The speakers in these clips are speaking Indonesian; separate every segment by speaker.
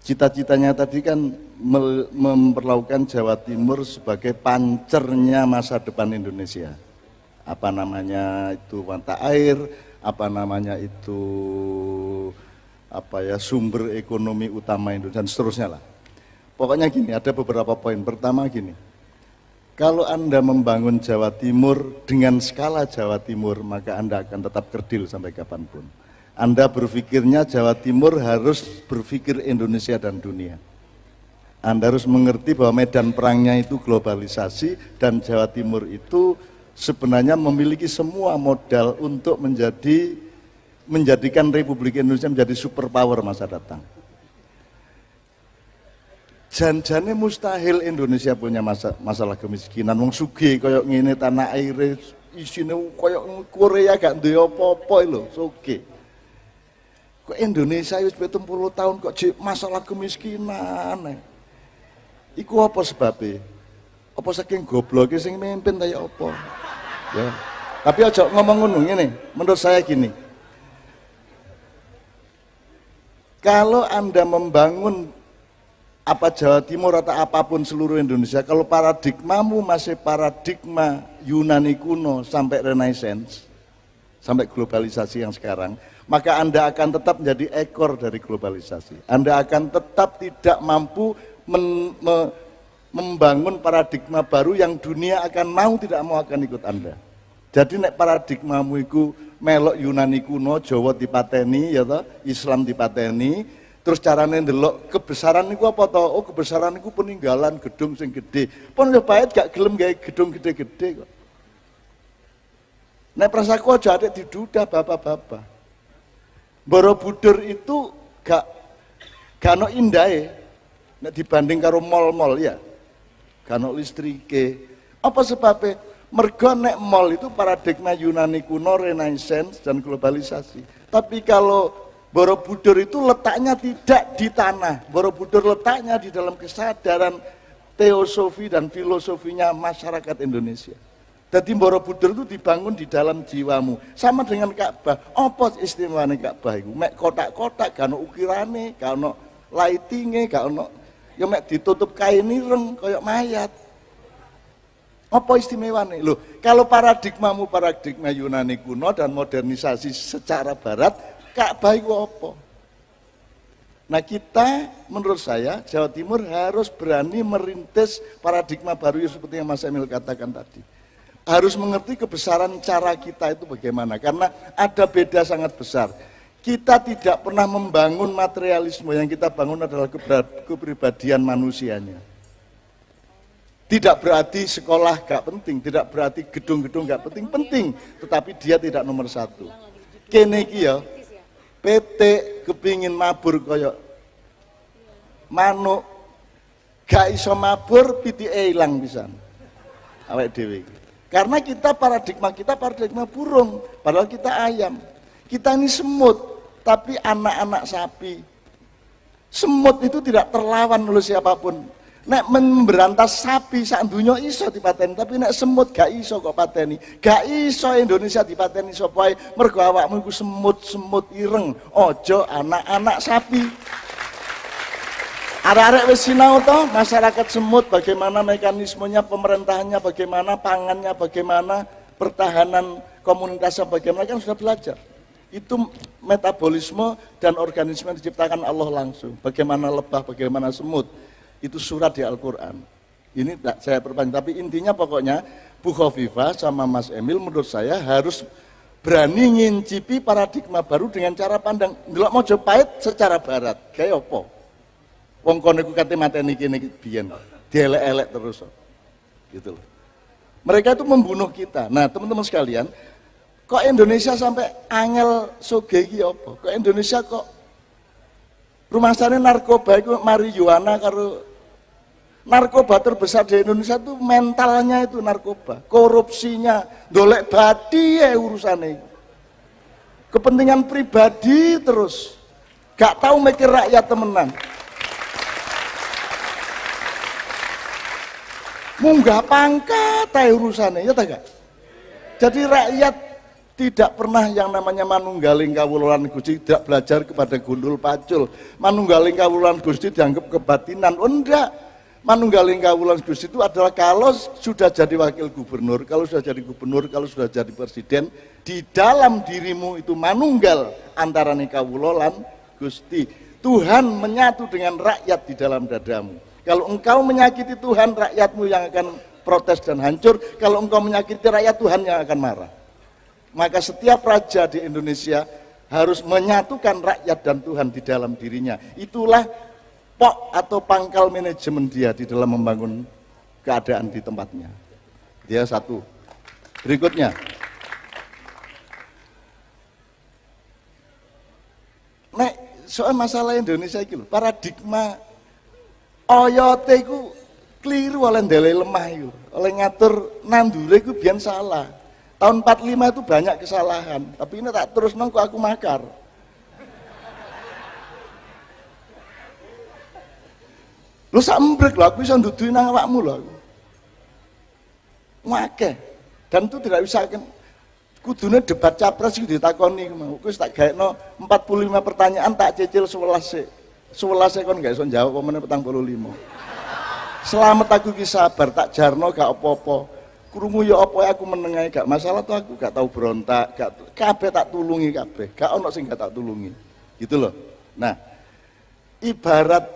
Speaker 1: Cita-citanya tadi kan memperlakukan Jawa Timur sebagai pancernya masa depan Indonesia. Apa namanya itu mata air, apa namanya itu sumber ekonomi utama Indonesia dan seterusnya lah. Pokoknya gini, ada beberapa poin. Pertama gini, kalau Anda membangun Jawa Timur dengan skala Jawa Timur, maka Anda akan tetap kerdil sampai kapanpun. Anda berpikirnya Jawa Timur harus berpikir Indonesia dan dunia. Anda harus mengerti bahwa medan perangnya itu globalisasi dan Jawa Timur itu sebenarnya memiliki semua modal untuk menjadikan Republik Indonesia menjadi superpower masa datang. Janjane mustahil Indonesia punya masalah kemiskinan. Wong sugih koyok ngene tanah air isine koyok Korea gak duwe apa-apa lho, sugih. Kok Indonesia wis 70 tahun kok masalah kemiskinan. Iku apa sebabnya? Apa saking gobloke sing mimpin ta ya apa? Ya. Tapi aja ngomong ngono ngene, menurut saya gini. Kalau Anda membangun apa Jawa Timur atau apapun seluruh Indonesia, kalau paradigmamu masih paradigma Yunani kuno sampai Renaissance, sampai globalisasi yang sekarang, maka Anda akan tetap menjadi ekor dari globalisasi. Anda akan tetap tidak mampu membangun paradigma baru yang dunia akan mau tidak mau akan ikut Anda. Jadi nek paradigmamu itu melok Yunani kuno, Jawa dipateni, ya toh, Islam dipateni, terus carane ndelok kebesaran niku apa toh? Oh, kebesaran niku peninggalan gedung sing gede. Pun yo bae gak gelem gawe gedung gede-gede kok. Nek prasaku aja adek didudah bapak-bapak. Borobudur itu gak ono indahe nek dibanding karo mall-mall ya. Gak ono listrike. Apa sebabnya? Mergo nek mall itu paradigma Yunani kuno, Renaissance dan globalisasi. Tapi kalau Borobudur itu letaknya tidak di tanah. Borobudur letaknya di dalam kesadaran teosofi dan filosofinya masyarakat Indonesia. Jadi Borobudur itu dibangun di dalam jiwamu. Sama dengan Ka'bah. Apa istimewanya Ka'bah itu? Mek kotak-kotak, gak ono ukirane, gak ono lightinge, gak ono ya mek ditutup kain ireng kayak mayat. Apa istimewanya? Loh, kalau paradigmamu paradigma Yunani kuno dan modernisasi secara barat, Ka'bah itu apa? Nah kita, menurut saya, Jawa Timur harus berani merintis paradigma baru seperti yang Mas Emil katakan tadi. Harus mengerti kebesaran cara kita itu bagaimana, karena ada beda sangat besar. Kita tidak pernah membangun materialisme, yang kita bangun adalah kepribadian manusianya. Tidak berarti sekolah gak penting, tidak berarti gedung-gedung gak penting, penting, tetapi dia tidak nomor satu. Kene iki ya, PT kepingin mabur koyok manuk, gak iso mabur, PTA ilang pisan. Awake dhewe. Karena kita paradigma burung, padahal kita ayam. Kita ini semut, tapi anak-anak sapi. Semut itu tidak terlawan oleh siapapun. Nek memberantas sapi sak dunya iso dipateni, tapi nek semut gak iso kok pateni. Gak iso Indonesia dipateni sapa ae, mergo awakmu iku semut-semut ireng, ojo anak-anak sapi. Arek-arek wis sinau toh masyarakat semut, bagaimana mekanismenya, pemerintahannya bagaimana, pangannya bagaimana, pertahanan komunitasnya bagaimana, kan sudah belajar. Itu metabolisme dan organisme yang diciptakan Allah langsung. Bagaimana lebah, bagaimana semut. Itu surat di Al-Quran. Ini tak saya perpanjang, tapi intinya pokoknya Bu Khofifah sama Mas Emil menurut saya harus berani ngincipi paradigma baru dengan cara pandang. Ndelok Mojopahit secara barat, kayak apa? Wong kono iku kate mateni kene biyen, dielek-elek terus. Gitu loh. Mereka itu membunuh kita. Nah, teman-teman sekalian, kok Indonesia sampai angel soge iki apa? Kok Indonesia kok rumasane narkoba itu marijuana karo narkoba terbesar di Indonesia itu mentalnya itu narkoba, korupsinya, dolek badi ya urusannya. Kepentingan pribadi terus. Gak tahu mikir rakyat temenan. Munggah pangkat ae urusane, ya ta gak? Jadi rakyat Tidak pernah yang namanya manunggaling kawulolan Gusti tidak belajar kepada gundul pacul. Manunggaling kawulolan Gusti dianggap kebatinan. Oh enggak. Manunggaling kawulolan Gusti itu adalah kalau sudah jadi wakil gubernur, kalau sudah jadi gubernur, kalau sudah jadi presiden, di dalam dirimu itu manunggal antara kawulolan Gusti. Tuhan menyatu dengan rakyat di dalam dadamu. Kalau engkau menyakiti Tuhan, rakyatmu yang akan protes dan hancur. Kalau engkau menyakiti rakyat, Tuhan yang akan marah. Maka setiap raja di Indonesia harus menyatukan rakyat dan Tuhan di dalam dirinya. Itulah pok atau pangkal manajemen dia di dalam membangun keadaan di tempatnya. Dia satu. Berikutnya. Nek soal masalah Indonesia iki lho, paradigma oyote iku keliru oleh ndelek lemah iku. Oleh ngatur nandure iku biyen salah. Tahun 45 itu banyak kesalahan, tapi ini tak terus nongko aku makar. Lu sak embrek lho, aku bisa nduduhi nang awakmu lho aku. Ngake. Dan itu tidak bisa kan. Kudune debat capres iki ditakoni mau. Wis tak gaekno 45 pertanyaan tak cicil 11 sik. 11 kon gak iso jawab apa meneh 45. Selamat aku ki sabar tak jarno gak apa-apa. Krungu ya apa aku menengahi gak masalah tuh aku gak tahu berontak, gak kabeh tak tulungi kabeh. Gak ono sing gak tak tulungi. Gitu loh. Nah, ibarat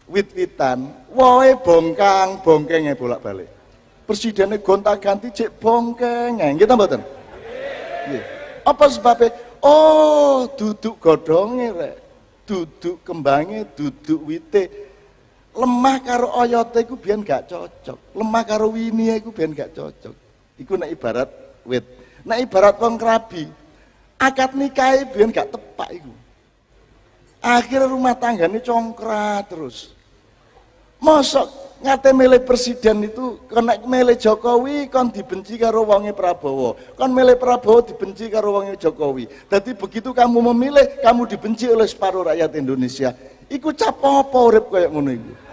Speaker 1: wit-witan, woe bongkang-bongkenge bolak-balik. Presidennya gonta-ganti cek bongkenge, gitu mboten? Nggih. Apa sebabnya? Oh, duduk godhonge rek. Duduk kembange, duduk wite. Lemah karo oyote iku biyen gak cocok. Lemah karo winie iku biyen gak cocok. Iku nek ibarat wit. Nek ibarat wong krabi, akad nikahe biyen gak tepak iku. Akhirnya rumah tanggane congkrat terus. Mosok ngate milih presiden itu kon nek milih Jokowi kon dibenci karo wonge Prabowo. Kon milih Prabowo dibenci karo wonge Jokowi. Jadi begitu kamu memilih, kamu dibenci oleh separuh rakyat Indonesia. Iku cap apa urip koyo ngono iku?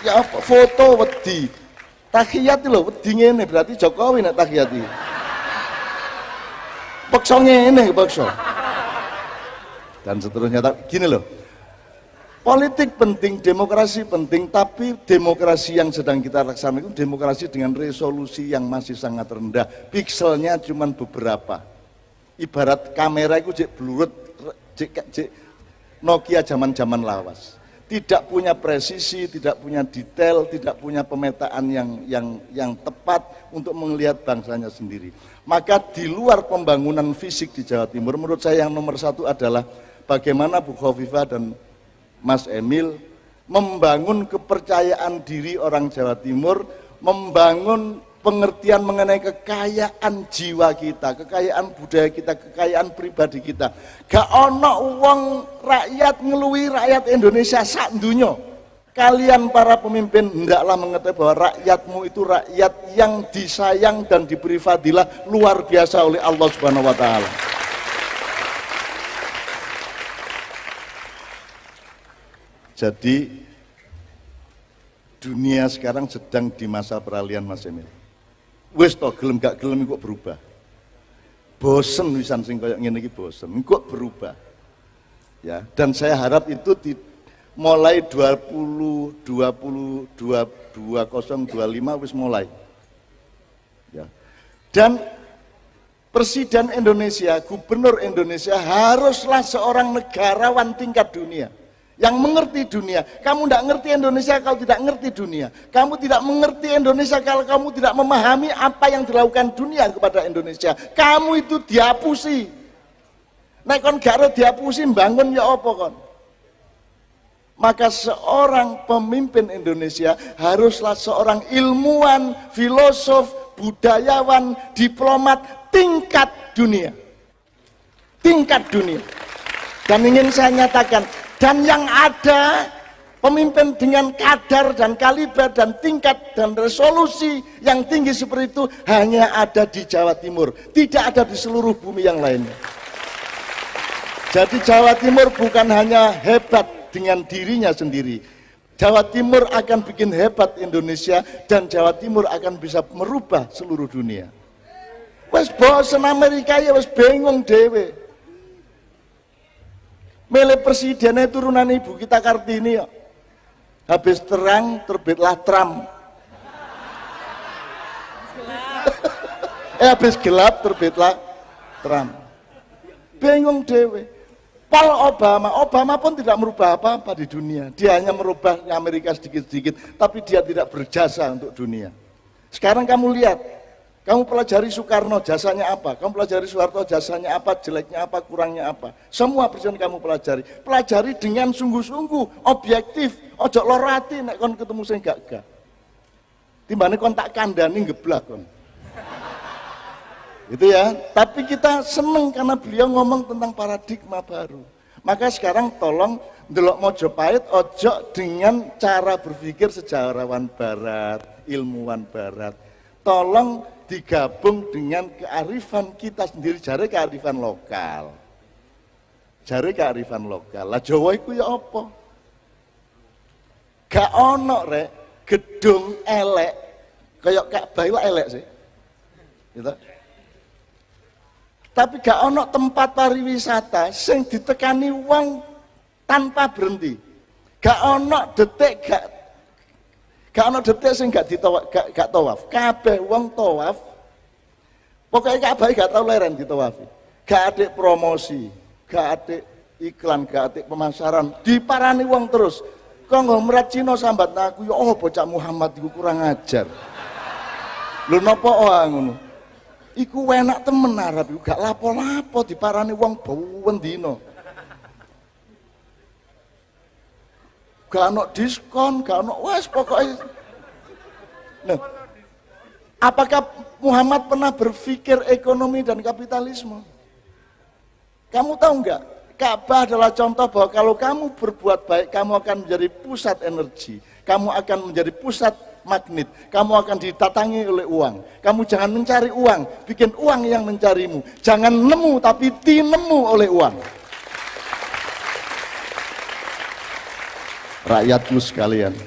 Speaker 1: Ya apa foto wedi. Tahiyat lho wedi ngene berarti Jokowi nek tahiyat iki. Paksa ngene paksa. Dan seterusnya gini loh. Politik penting, demokrasi penting, tapi demokrasi yang sedang kita laksanakan itu demokrasi dengan resolusi yang masih sangat rendah. Pikselnya cuma beberapa. Ibarat kamera itu cek blurut, cek Nokia zaman-zaman lawas. Tidak punya presisi, tidak punya detail, tidak punya pemetaan yang tepat untuk melihat bangsanya sendiri. Maka di luar pembangunan fisik di Jawa Timur, menurut saya yang nomor satu adalah bagaimana Bu Khofifah dan Mas Emil membangun kepercayaan diri orang Jawa Timur, membangun pengertian mengenai kekayaan jiwa kita, kekayaan budaya kita, kekayaan pribadi kita. Gak ono uang rakyat ngeluhi rakyat Indonesia sak dunya. Kalian para pemimpin hendaklah mengetahui bahwa rakyatmu itu rakyat yang disayang dan diberi fadilah luar biasa oleh Allah Subhanahu wa taala. Jadi dunia sekarang sedang di masa peralihan, Mas Emil. Wis to gelem gak gelem kok berubah. Bosen wisan sing koyo ngene iki bosen, kok berubah. Ya, dan saya harap itu mulai 2025 wis mulai. Ya. Dan Presiden Indonesia, Gubernur Indonesia haruslah seorang negarawan tingkat dunia. Yang mengerti dunia. Kamu tidak ngerti Indonesia kalau tidak ngerti dunia. Kamu tidak mengerti Indonesia kalau kamu tidak memahami apa yang dilakukan dunia kepada Indonesia. Kamu itu dihapusi. Nek kon gak dihapusi bangun ya apa kon? Maka seorang pemimpin Indonesia haruslah seorang ilmuwan, filosof, budayawan, diplomat tingkat dunia. Tingkat dunia. Dan ingin saya nyatakan, dan yang ada pemimpin dengan kadar dan kaliber dan tingkat dan resolusi yang tinggi seperti itu hanya ada di Jawa Timur, tidak ada di seluruh bumi yang lainnya. Jadi Jawa Timur bukan hanya hebat dengan dirinya sendiri, Jawa Timur akan bikin hebat Indonesia dan Jawa Timur akan bisa merubah seluruh dunia. Wes bosen Amerika ya wes bingung dewe. Milih presidennya turunan ibu kita Kartini ya. Habis terang terbitlah Trump. Habis gelap terbitlah Trump. Bingung dewe. Paul Obama pun tidak merubah apa-apa di dunia. Dia hanya merubah Amerika sedikit-sedikit, tapi dia tidak berjasa untuk dunia. Sekarang kamu lihat, kamu pelajari Soekarno jasanya apa, kamu pelajari Soeharto jasanya apa, jeleknya apa, kurangnya apa. Semua presiden kamu pelajari. Pelajari dengan sungguh-sungguh, objektif, ojo lorati nek kon ketemu sing gak. Timbane kon tak kandani geblak kon. Gitu ya, tapi kita seneng karena beliau ngomong tentang paradigma baru. Maka sekarang tolong ndelok Mojopahit ojo dengan cara berpikir sejarawan barat, ilmuwan barat. Tolong digabung dengan kearifan kita sendiri, jare kearifan lokal. Jare kearifan lokal. Lah Jawa iku ya apa? Gak ono rek gedung elek kayak Ka'bah iku elek sih. Gitu. Tapi gak ono tempat pariwisata sing ditekani wong tanpa berhenti. Gak ono detik sing gak tawaf. Kabeh wong tawaf. Pokoknya Ka'bah gak tau leren ditawafi. Gak ada promosi, gak ada iklan, gak ada pemasaran. Diparani wong terus. Kanggo merat Cina sambat aku ya bocah Muhammad iku kurang ajar. Lho napa ngono? Iku enak temen Arab, iku gak lapo-lapo diparani wong bawen dino. Gak ono diskon, gak ono wes pokoknya. Nah, apakah Muhammad pernah berpikir ekonomi dan kapitalisme? Kamu tahu nggak? Ka'bah adalah contoh bahwa kalau kamu berbuat baik, kamu akan menjadi pusat energi, kamu akan menjadi pusat magnet, kamu akan ditatangi oleh uang. Kamu jangan mencari uang, bikin uang yang mencarimu. Jangan nemu tapi tinemu oleh uang. Rakyatku sekalian,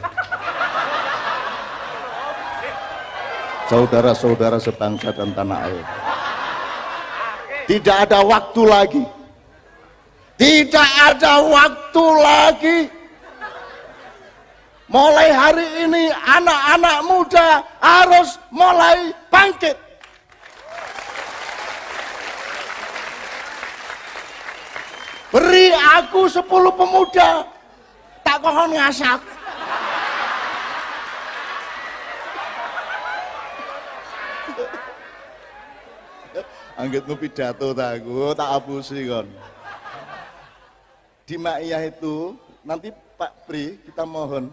Speaker 1: saudara-saudara sebangsa dan tanah air, tidak ada waktu lagi. Tidak ada waktu lagi. Mulai hari ini anak-anak muda harus mulai bangkit. Beri aku 10 pemuda, tak kohon ngasak. Anggitmu pidato tak aku, tak apusi kon. Di Maiyah itu, nanti Pak Pri, kita mohon,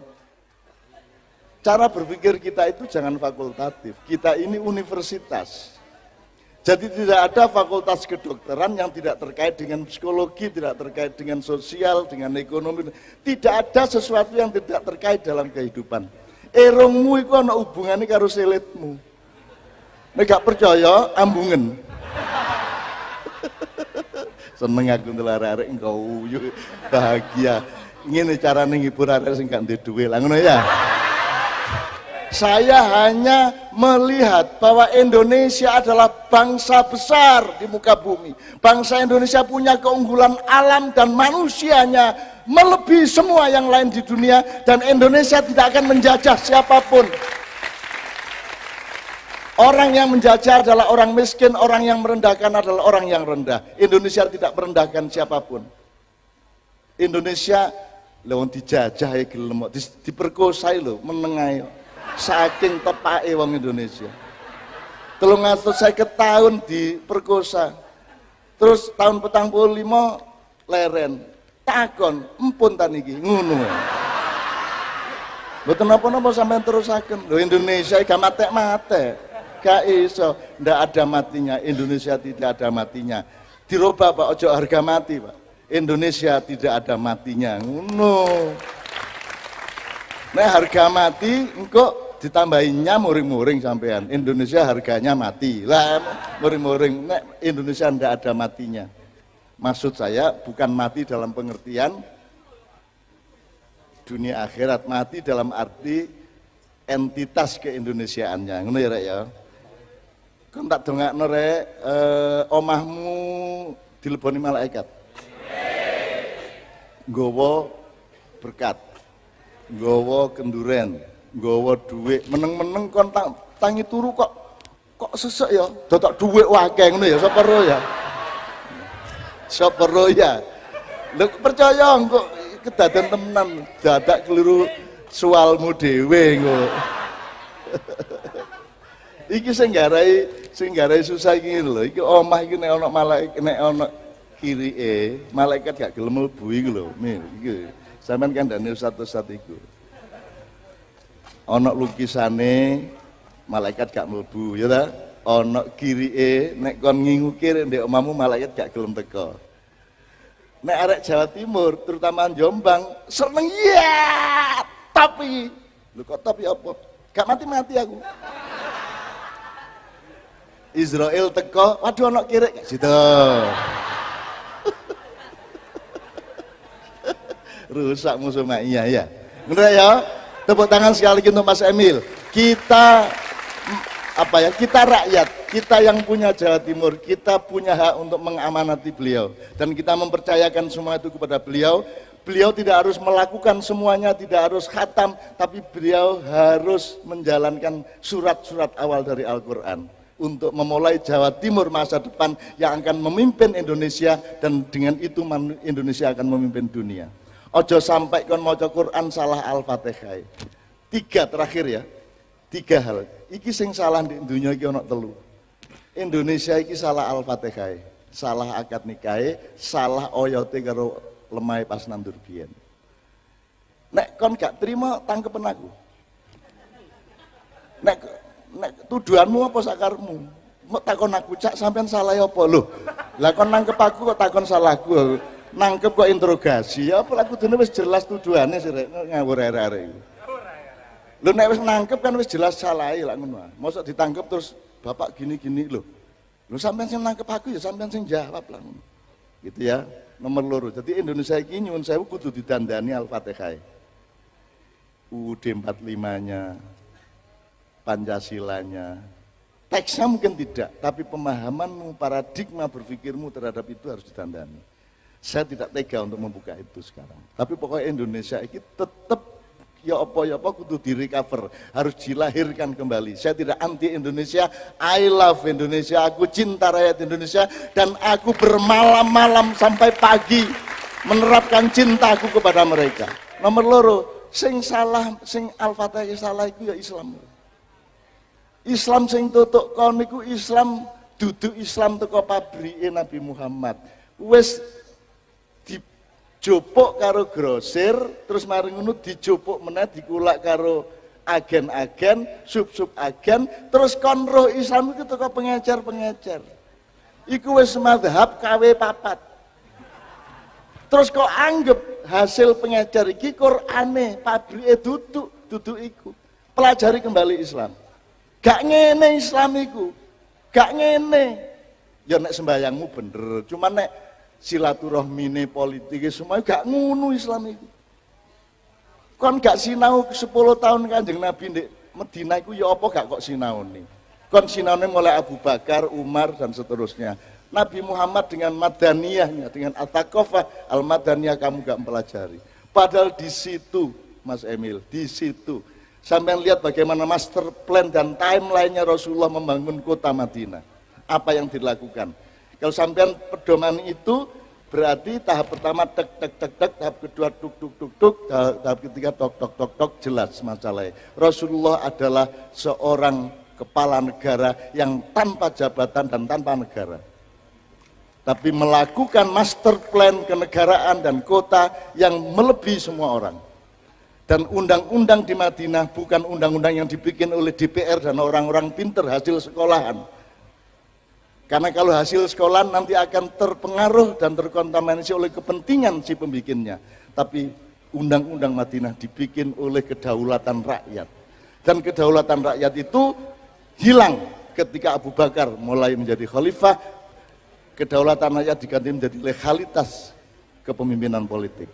Speaker 1: cara berpikir kita itu jangan fakultatif. Kita ini universitas. Jadi tidak ada fakultas kedokteran yang tidak terkait dengan psikologi, tidak terkait dengan sosial, dengan ekonomi. Tidak ada sesuatu yang tidak terkait dalam kehidupan. Erongmu itu ada hubungannya karo selitmu. Nek gak percaya, ambungen. Seneng aku ngelar-arek engkau bahagia. Ngene carane ngibur arek sing gak ndek duwe. Lah ngono ya. Saya hanya melihat bahwa Indonesia adalah bangsa besar di muka bumi. Bangsa Indonesia punya keunggulan alam dan manusianya melebihi semua yang lain di dunia, dan Indonesia tidak akan menjajah siapapun. Orang yang menjajah adalah orang miskin, orang yang merendahkan adalah orang yang rendah. Indonesia tidak merendahkan siapapun. Indonesia lho dijajah ya gelem, diperkosai lho, menengai. Saking tepake wong Indonesia. 350 tahun diperkosa. Terus tahun 45 leren. Takon, empun ta niki ngono. Mboten napa-napa sampean terusaken. Lho Indonesia gak matek-matek. Gak iso, ndak ada matinya. Indonesia tidak ada matinya. Dirubah Pak, ojo harga mati Pak. Indonesia tidak ada matinya. Ngono. Nah harga mati engko ditambahinnya muring-muring sampean. Indonesia harganya mati. Lah muring-muring. Nek Indonesia ndak ada matinya. Maksud saya bukan mati dalam pengertian dunia akhirat, mati dalam arti entitas keindonesiaannya, ngono ya Rek ya. Kon tak dongakno Rek, omahmu dileboni malaikat. Nggawa berkat, nggawa kenduren, nggawa duit, meneng-meneng kon tangi turu kok sesek ya, dotok duit wakeh ngono ya, sapa ro ya. Sapa ro ya. Lho percaya kok kedaden temenan, dadak keliru sualmu dhewe engko. Iki sing garai susah iki lho, iki omah iki nek ana malaikat, nek ana kirike, malaikat gak gelem mlebu iki lho. Iki sampean kandhane ustaz-ustaz iku. Ana lukisane malaikat gak mlebu, ya ta? Ana kirike nek kon ngingukir ndek omahmu malaikat gak gelem teko. Nek arek Jawa Timur, terutama Jombang, seneng ya, tapi lho kok tapi apa? Gak mati-mati aku. Israel teko, waduh ana kirik situ. Rusak musuh iya ya. Bener ya? Tepuk tangan sekali lagi untuk Mas Emil. Kita kita rakyat, kita yang punya Jawa Timur, kita punya hak untuk mengamanati beliau dan kita mempercayakan semua itu kepada beliau. Beliau tidak harus melakukan semuanya, tidak harus khatam, tapi beliau harus menjalankan surat-surat awal dari Al-Quran untuk memulai Jawa Timur masa depan yang akan memimpin Indonesia, dan dengan itu Indonesia akan memimpin dunia. Ojo sampai kon maca Quran salah Al-Fatihah. 3 terakhir ya. 3 hal. Iki sing salah di dunia iki ana 3. Indonesia iki salah Al-Fatihah, salah akad nikahe, salah oyote karo lemah pas nandur biyen. Nek kon gak terima tangkepen aku. Nek tuduhanmu apa sakarmu? Mau takon aku cak sampean salah apa lho? Lah kon nangkep aku kok takon salahku. Nangkep kok interogasi. Ya apa aku dene wis jelas tuduhane sih rek ngawur arek-arek iku. Lho nek wis nangkep kan wis jelas salahe lak ngono. Mosok ditangkep terus bapak gini-gini lho. Lho sampean sing nangkep aku ya sampean sing jawab lah ngono. Gitu ya. Nomor loro. Jadi Indonesia iki nyuwun sewu kudu didandani Al-Fatihah. UUD 45-nya, Pancasilanya. Teksnya mungkin tidak, tapi pemahamanmu, paradigma berpikirmu terhadap itu harus didandani. Saya tidak tega untuk membuka itu sekarang. Tapi pokoknya Indonesia ini tetap ya apa kudu di-recover, harus dilahirkan kembali. Saya tidak anti Indonesia, I love Indonesia, aku cinta rakyat Indonesia, dan aku bermalam-malam sampai pagi menerapkan cintaku kepada mereka. Nomor loro, sing salah, sing Al-Fatihah salah itu ya Islam. Islam sing tutuk kon niku Islam duduk Islam teko pabrike Nabi Muhammad. Wis dijupuk karo grosir, terus mari ngono dijupuk meneh dikulak karo agen-agen, sub-sub agen, terus kon roh Islam itu teko pengecer-pengecer. Iku wis mazhab KW 4. Terus kok anggap hasil pengecer iki Qur'ane, pabrike duduk iku. Pelajari kembali Islam. Gak ngene Islam iku, gak ngene. Ya nek sembayangmu bener, cuman nek silaturahmine politik semua gak ngono Islam iku. Kon gak sinau 10 tahun Kanjeng Nabi ndek Madinah iku ya apa gak kok sinaune. Kon sinaune mulai Abu Bakar, Umar dan seterusnya. Nabi Muhammad dengan madaniyahnya, dengan at-taqafah al-madaniyah kamu gak mempelajari. Padahal di situ, Mas Emil, di situ sampai lihat bagaimana master plan dan timeline-nya Rasulullah membangun kota Madinah. Apa yang dilakukan? Kalau sampean pedoman itu berarti tahap pertama tek tek tek tek, tahap kedua tuk tuk tuk tuk, tahap ketiga tok tok tok tok, jelas masalahnya. Rasulullah adalah seorang kepala negara yang tanpa jabatan dan tanpa negara. Tapi melakukan master plan kenegaraan dan kota yang melebihi semua orang. Dan undang-undang di Madinah bukan undang-undang yang dibikin oleh DPR dan orang-orang pinter hasil sekolahan. Karena kalau hasil sekolahan nanti akan terpengaruh dan terkontaminasi oleh kepentingan si pembikinnya. Tapi undang-undang Madinah dibikin oleh kedaulatan rakyat. Dan kedaulatan rakyat itu hilang ketika Abu Bakar mulai menjadi khalifah. Kedaulatan rakyat diganti menjadi legalitas kepemimpinan politik.